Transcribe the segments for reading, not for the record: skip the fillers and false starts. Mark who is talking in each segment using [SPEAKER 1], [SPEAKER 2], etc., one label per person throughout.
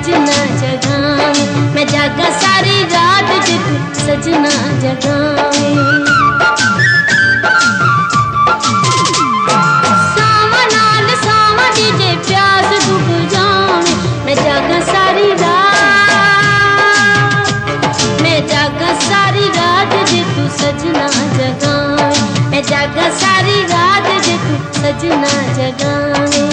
[SPEAKER 1] सजना जगावे, मैं जागा सारी रात जे तू सजना जगावे। सावा नाल सावा दी जे प्यास डुब जावे, मैं जागा सारी रात, मैं जागा सारी रात जे तू सजना जगावे, मैं जागा सारी रात जे तू सजना जगावे।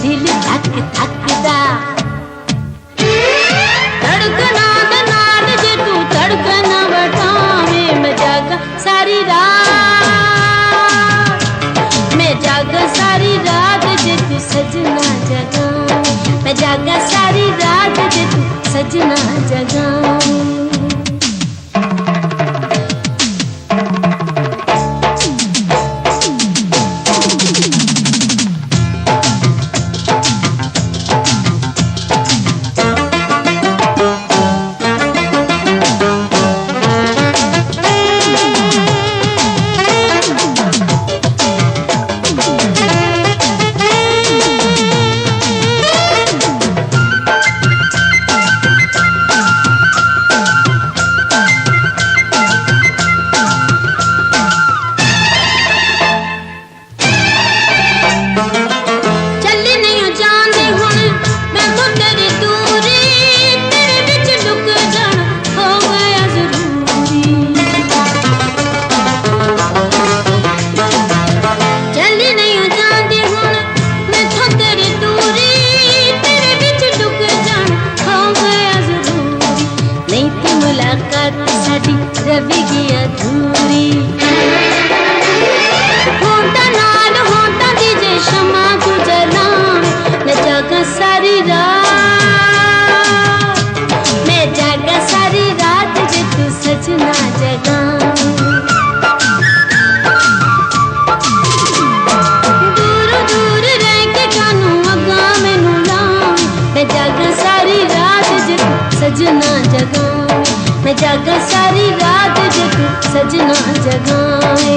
[SPEAKER 1] दिल धक धकदा धड़कना नाद जे तू धड़कना बढ़ावे, मैं जागा सारी रात, मैं जागा सारी रात जे तू सजना जगावे, मैं जागा सारी रात जे तू सजना जगावे। रवि की अधूरी होंठा नाल होंठा दीजे शमा गुजरा, मैं जागा सारी रात, मैं जागा सारी रात जे तू सजना जगावे। दूर दूर रह के कानू अगा मैनू लावे, मैं जागा सारी रात जे तू सजना जगावे, मैं जागा सारी रात जे तू सजना जगावे।